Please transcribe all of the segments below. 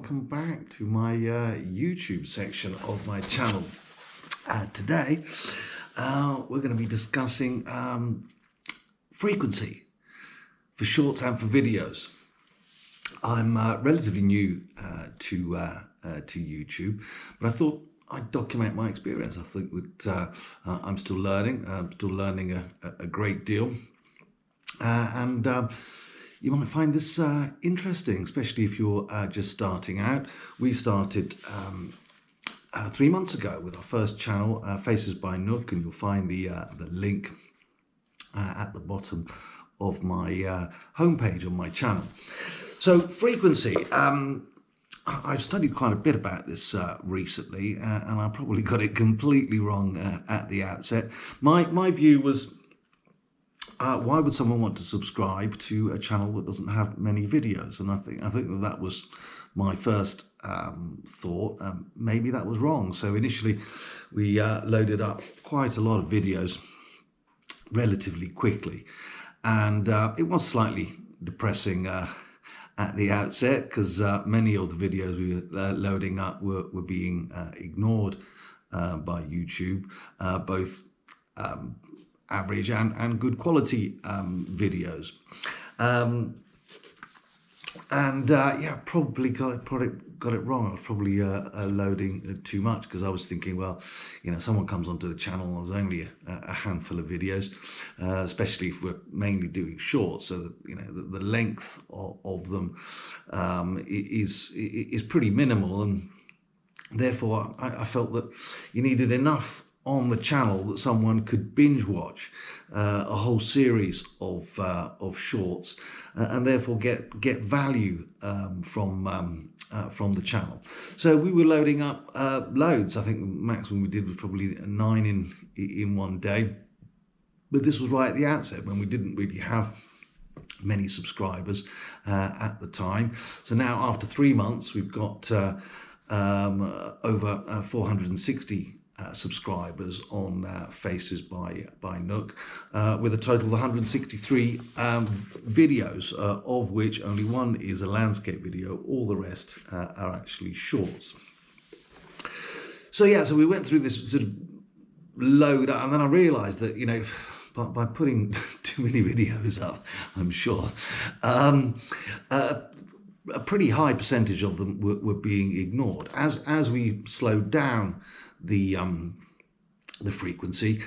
welcome back to my YouTube section of my channel. Today we're going to be discussing frequency for shorts and for videos. I'm relatively new to YouTube, but I thought I'd document my experience. I think that I'm still learning. I'm still learning a great deal, and you might find this interesting, especially if you're just starting out. We started 3 months ago with our first channel, Faces by Nook, and you'll find the link at the bottom of my homepage on my channel. So frequency, I've studied quite a bit about this recently, and I probably got it completely wrong at the outset. My view was, why would someone want to subscribe to a channel that doesn't have many videos? And I think that was my first thought. Maybe that was wrong. So initially we loaded up quite a lot of videos relatively quickly, and it was slightly depressing at the outset, because many of the videos we were loading up were being ignored by YouTube, both average and good quality videos, yeah, probably got it wrong. I was probably loading too much, because I was thinking, well, you know, someone comes onto the channel, there's only a handful of videos, especially if we're mainly doing shorts, so that, you know, the length of them is pretty minimal, and therefore I felt that you needed enough on the channel that someone could binge watch a whole series of shorts, and therefore get value from the channel. So we were loading up loads. I think the maximum we did was probably 9 in one day. But this was right at the outset, when we didn't really have many subscribers at the time. So now, after 3 months, we've got over 460 subscribers on Faces by Nook, with a total of 163 videos, of which only one is a landscape video. All the rest are actually shorts. So yeah, so we went through this sort of load, and then I realized that, you know, by putting too many videos up, I'm sure, a pretty high percentage of them were being ignored. As we slowed down the frequency,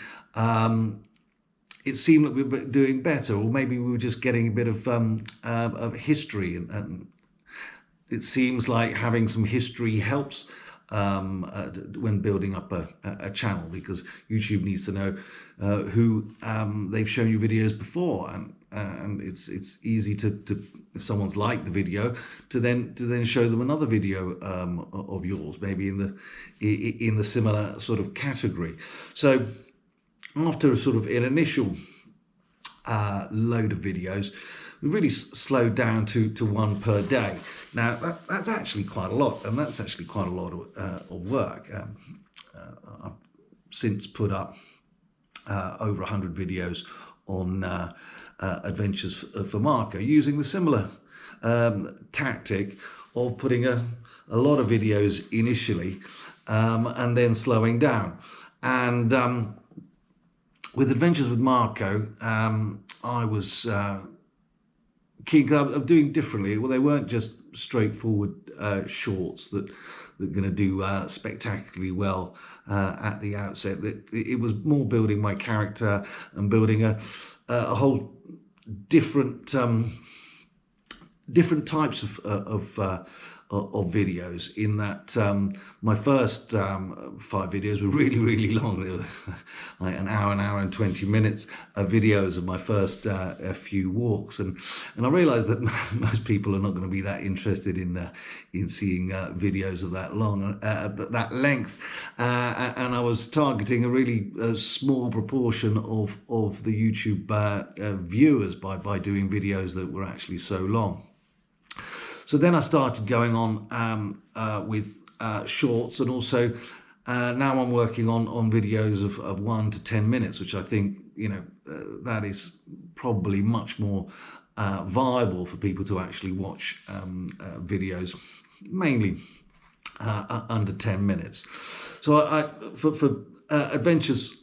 it seemed that we were doing better, or maybe we were just getting a bit of history, and it seems like having some history helps when building up a channel, because YouTube needs to know who they've shown you videos before, and it's easy to if someone's liked the video, to then show them another video of yours, maybe in the similar sort of category. So after sort of an initial load of videos, we really slowed down to one per day. Now that's actually quite a lot, and that's actually quite a lot of work. I've since put up over 100 videos on Adventures for Marco, using the similar tactic of putting a lot of videos initially, and then slowing down. And with Adventures with Marco, I was keen of doing differently. Well, they weren't just straightforward shorts that are going to do spectacularly well at the outset. It was more building my character and building a whole different types of videos, in that my first 5 videos were really long. They were like an hour and 20 minutes of videos of my first few walks, and I realized that most people are not going to be that interested in seeing videos of that long, that length, and I was targeting a really small proportion of the YouTube viewers by doing videos that were actually so long. So then I started going on with shorts, and also now I'm working on videos of 1 to 10 minutes, which I think, you know, that is probably much more viable for people to actually watch videos mainly under 10 minutes. So for adventures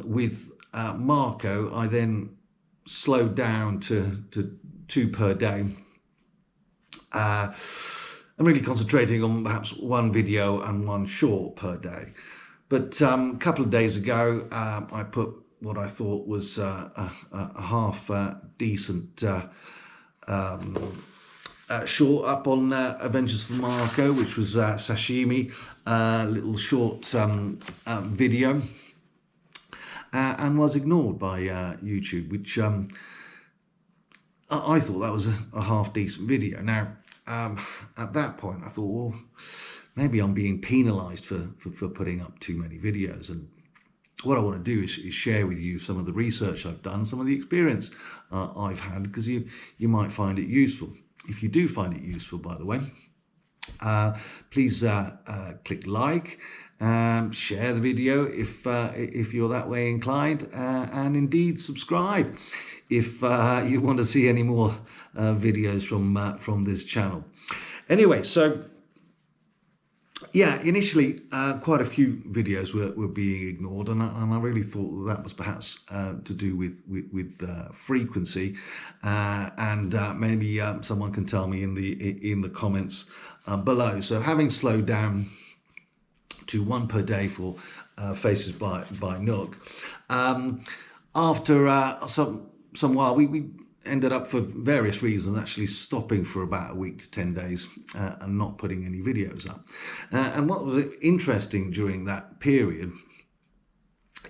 with Marco, I then slowed down to 2 per day. I'm really concentrating on perhaps 1 video and 1 short per day. But a couple of days ago, I put what I thought was a half decent short up on Adventures for Marco, which was sashimi, little short video, and was ignored by YouTube, which I thought that was a half decent video. Now, at that point, I thought, well, maybe I'm being penalised for putting up too many videos. And what I want to do is share with you some of the research I've done, some of the experience I've had, because you might find it useful. If you do find it useful, by the way, please click like, share the video if you're that way inclined, and indeed subscribe if you want to see any more videos from this channel. Anyway, so yeah, initially quite a few videos were being ignored, and I really thought that was perhaps to do with frequency, and maybe someone can tell me in the comments below. So having slowed down to 1 per day for Faces by Nook, after some while we ended up, for various reasons, actually stopping for about a week to 10 days and not putting any videos up. And what was interesting during that period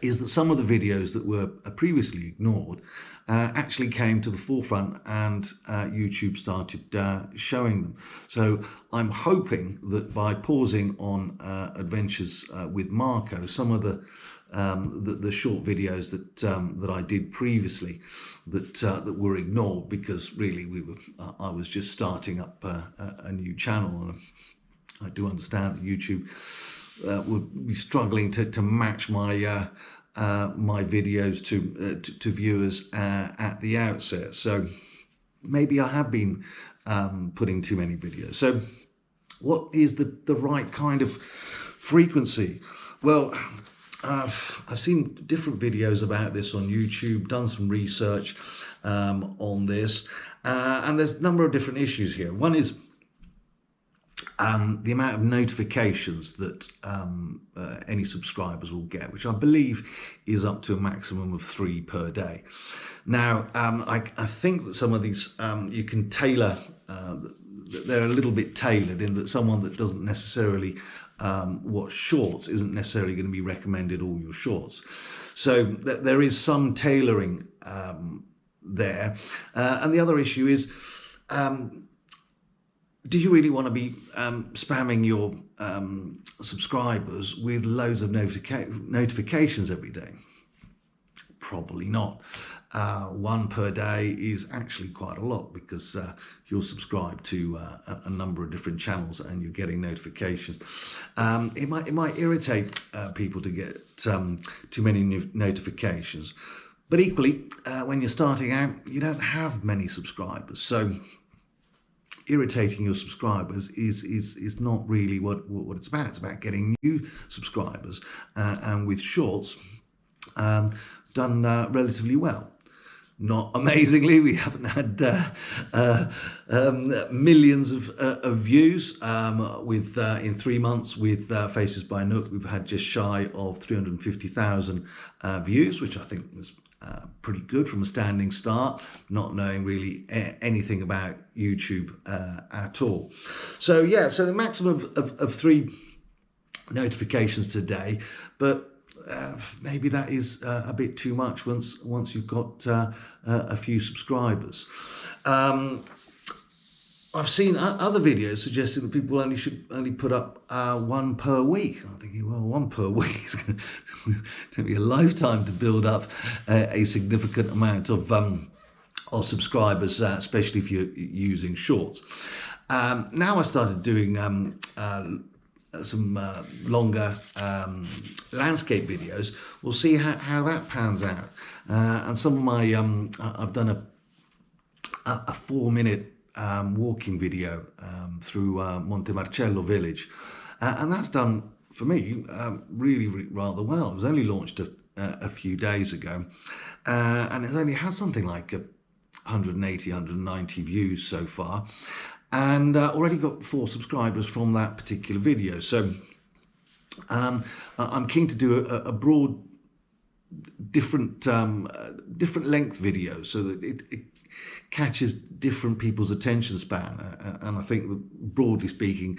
is that some of the videos that were previously ignored actually came to the forefront, and YouTube started showing them. So I'm hoping that by pausing on Adventures with Marco, some of the short videos that I did previously that were ignored, because really I was just starting up a new channel, and I do understand that YouTube would be struggling to match my my videos to viewers at the outset. So maybe I have been putting too many videos. So what is the right kind of frequency? Well, I've seen different videos about this on YouTube, done some research on this, and there's a number of different issues here. One is the amount of notifications that any subscribers will get, which I believe is up to a maximum of 3 per day. Now, I think that some of these you can tailor, they're a little bit tailored, in that someone that doesn't necessarily watch shorts isn't necessarily going to be recommended all your shorts. So there is some tailoring there. And the other issue is, do you really want to be spamming your subscribers with loads of notifications every day? Probably not. 1 per day is actually quite a lot, because you're subscribed to a number of different channels and you're getting notifications. It might irritate people to get too many notifications, but equally, when you're starting out, you don't have many subscribers, so irritating your subscribers is not really what it's about. It's about getting new subscribers, and with shorts done relatively well. Not amazingly, we haven't had millions of views. With in 3 months with Faces by Nook, we've had just shy of 350,000 views, which I think was pretty good from a standing start, not knowing really anything about YouTube at all. So yeah, so the maximum of 3 notifications today, but maybe that is a bit too much once you've got a few subscribers. I've seen other videos suggesting that people should only put up 1 per week. I'm thinking, well, 1 per week is going to be a lifetime to build up a significant amount of subscribers, especially if you're using shorts. Now I started doing some longer landscape videos. We'll see how that pans out. And some of my I've done a 4-minute walking video through Monte Marcello village, and that's done for me really, really rather well. It was only launched a few days ago, and it only has something like 180, 190 views so far, and already got 4 subscribers from that particular video. So I'm keen to do a broad, different length video so that it catches different people's attention span, and I think that, broadly speaking,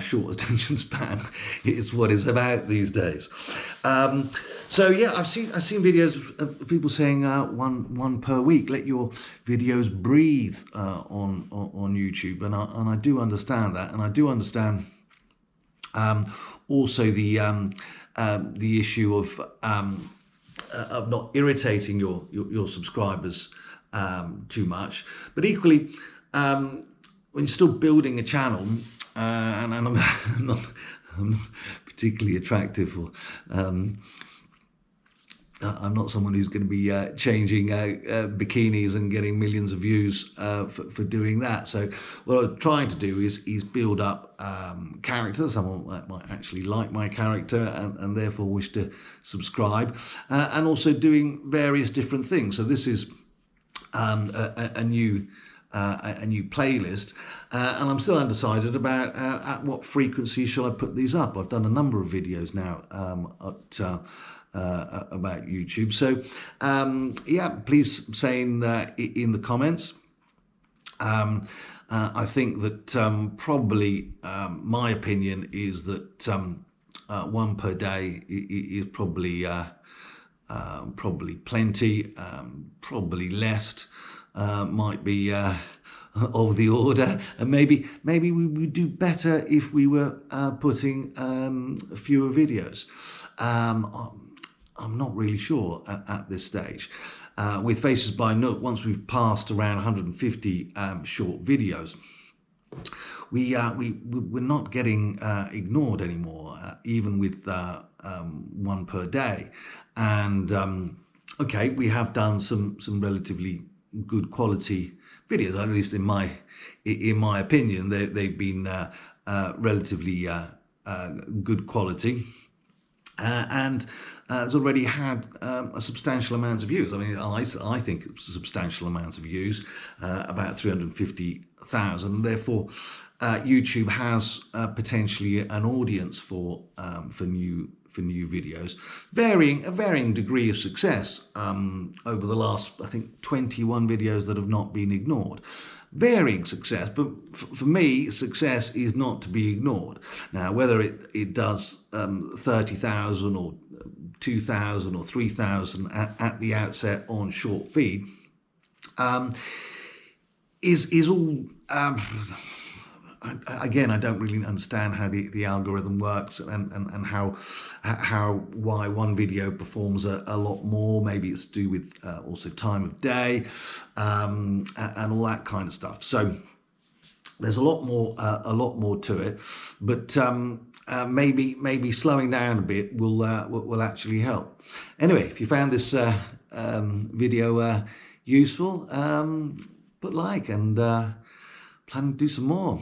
short attention span is what it's about these days. So yeah, I've seen videos of people saying one per week. Let your videos breathe on YouTube, and I do understand that, and I do understand also the issue of not irritating your subscribers too much, but equally when you're still building a channel, and I'm not particularly attractive, or I'm not someone who's going to be changing bikinis and getting millions of views for doing that. So what I'm trying to do is build up character. Someone might actually like my character and therefore wish to subscribe, and also doing various different things. So this is a new playlist, and I'm still undecided about at what frequency shall I put these up. I've done a number of videos now about YouTube, so yeah, please say in the comments. I think that probably my opinion is that 1 per day is probably plenty. Probably less might be of the order, and maybe we would do better if we were putting fewer videos. I'm not really sure at this stage. With Faces by Nook, once we've passed around 150 short videos, we're not getting ignored anymore, even with 1 per day. And okay, we have done some relatively good quality videos, at least in my opinion. They've been relatively good quality, and has already had a substantial amount of views. I mean, I think it's a substantial amount of views, about 350,000. Therefore, YouTube has potentially an audience for new videos, a varying degree of success over the last, I think, 21 videos that have not been ignored. Varying success, but for me, success is not to be ignored. Now, whether it does 30,000 or 2,000 or 3,000 at the outset on short feed is all. Again, I don't really understand how the algorithm works, and why one video performs a lot more. Maybe it's to do with also time of day, and all that kind of stuff. So there's a lot more to it, but maybe slowing down a bit will actually help. Anyway, if you found this video useful, put like, and plan to do some more.